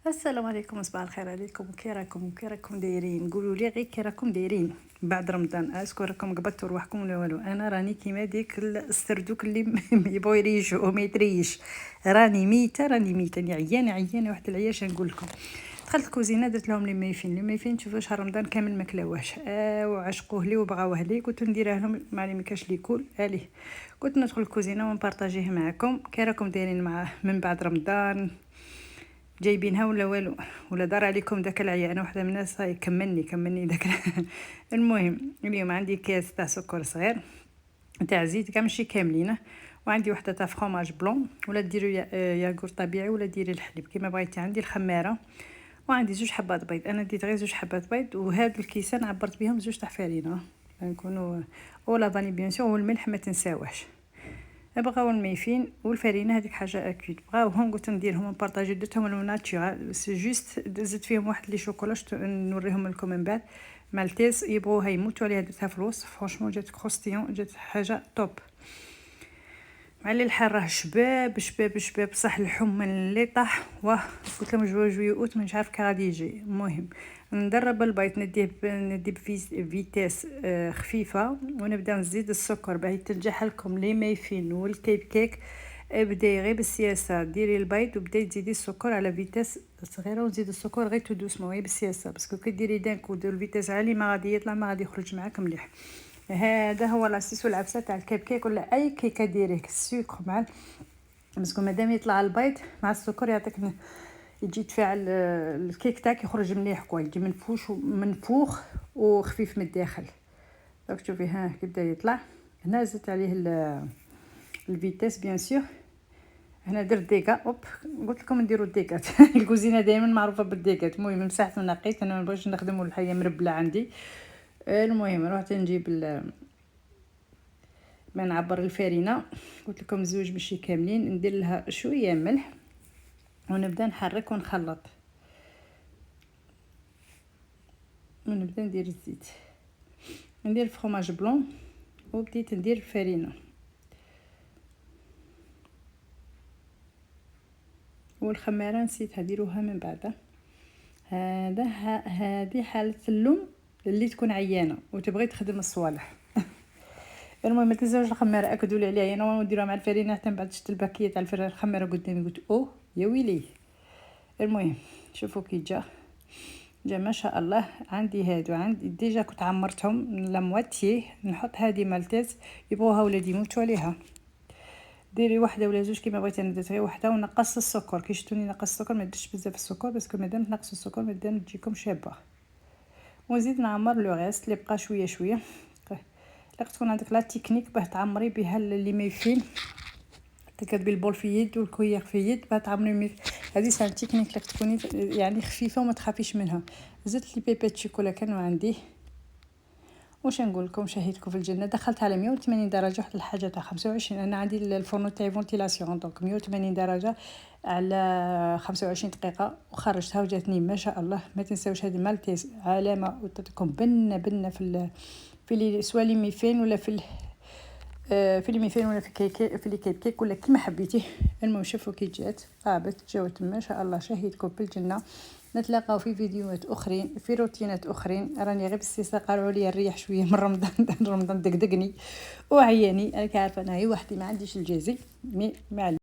السلام عليكم، صباح الخير عليكم. كي راكم دايرين؟ قولوا لي غير كي راكم دايرين بعد رمضان. اسكو راكم قبضتوا رواحكم ولا والو؟ انا راني كيما ديك السردوك اللي يبغوا يريشوا وما يتريش. راني ميته يعني عيانه واحد العياش نقول لكم. دخلت الكوزينه درت لهم لي ميفين تشوفوا شهر رمضان كامل ما كلاوهش وعشقوه لي وبغاوه لي. قلت نديرها لهم ما كاش اللي ياكل عليه. قلت ندخل الكوزينه ونبارطاجيه معكم. كي راكم دايرين معاه من بعد رمضان؟ جايبينها ولا والو؟ ولا دار عليكم داك العيا؟ انا وحده من الناس هاي كملني داك المهم اليوم عندي كاس تاع سكر صغير تاع زيت كاع ماشي كاملينه، وعندي وحده تاع فرomاج بلون، ولا ديروا ياغورت طبيعي ولا ديري الحليب كيما بغيتي. عندي الخماره وعندي زوج حبات بيض. انا ديت غير زوج حبات بيض، وهاد الكيسان عبرت بهم زوج تاع فرينه نكونوا ولا فاني بيان سور، والملح ما تنساوهش. بغاو الميفين والفرينه هذيك حاجه اكيد بغاوهم. قلت نديرهم نبارطاجي درتهم لو ناتشورال سي جوست زدت فيهم واحد لي شوكولا نوريهم لكم من بعد. مالتيز يبغوها يموتوا عليها درتها في الوسط. فرانشمون جات كروستيون، جات حاجه توب. مع اللي الحال راه شباب صح الحمى اللي طاح. واه قلت لهم جوي اوت مش عارف كي غادي يجي. المهم ندرب البيض ندي بفيتاس خفيفه، ونبدا نزيد السكر باه يتنجح لكم لي مايفين والكيب كيك. ابداي غير بالسياسه، ديري البيض وبداي تزيدي السكر على فيتاس صغيره، وزيد السكر غير تو دوسمون غير بالسياسه، باسكو كي ديري دانك ودير الفيتاس عالي ما غادي يطلع، ما غادي يخرج معاك مليح. هذا هو لاسيس والعبسه تاع الكيب كيك ولا اي كيكه ديريه السكر مع باسكو مادام يطلع البيض مع السكر يعطيك يجي تفاعل الكيك تاعك يخرج مليح كوا، يجي منفوخ وخفيف من الداخل. دونك شوفي ها كيبدا يطلع. هنا زدت عليه الفيتاس بيان سور. هنا درت ديكا اوب، قلت لكم نديروا الديكات الكوزينه دائما معروفه بالديكات. المهم مسحت ونقيت، انا ما بغيتش نخدم الحيه مربله عندي. المهم رحت نجيب ما نعبر الفرينه، قلت لكم زوج ماشي كاملين، ندير لها شويه ملح ونبدا نحرك ونخلط، ونبدا ندير الزيت، ندير الفرomاج بلون، وبديت ندير الفرينه والخماره نسيتها ديروها من بعد. هذه حاله اللوم اللي تكون عيانه وتبغي تخدم الصوالح. المهم ما تنساوش الخماره، اكدوا لي عليها. انا نديروها مع الفرينه حتى من بعد شفت الباكيه تاع الخماره قدامي قلت اوه يا ويلي. المهم شوفوا كي جا ما شاء الله. عندي هادو، عندي ديجا كنت عمرتهم لمواتيه. نحط هذه مالتيز يبغوها ولادي يموتوا عليها. ديري واحده ولا زوج كيما بغيتي. انا درت غير واحده ونقص السكر. كي شفتوني نقص السكر ما درتش بزاف السكر، باسكو مادام تنقصوا السكر مادام تجيكم شابه. ونزيد نعمر لو غيست اللي بقى شويه. لقد تكون عندك لا تكنيك باه تعمري بها اللي مايفين، تكدبي البول في يد والكوير في يد باه تعمري هذه سان تكنيك لك تكوني يعني خفيفه وما تخافيش منها. زدت لي بيبات شوكولا كانوا عندي. واش نقول لكم، شهيتكم في الجنه. دخلت على 180 درجه واحد الحاجه تاع 25. انا عندي الفرن تاعي فونتيلاسيون، دونك 180 درجه على 25 دقيقه وخرجتها وجاتني ما شاء الله. ما تنساوش هذه مالتيز علامه وتعطيكم بنه في لي سوا لي ميفين ولا في لي ميفين ولا في لي كيك كيك ولا كيما حبيتي. المهم شوفوا كي جات جاوت ما شاء الله. شهيتكم بالجنه. نتلاقاو في فيديوهات اخرين في روتينات اخرين. راني غير بالسيسه قالوا لي نريح شويه من رمضان رمضان دقدقني وعياني. انا كعارفه انا هي وحدي ما عنديش الجازي مي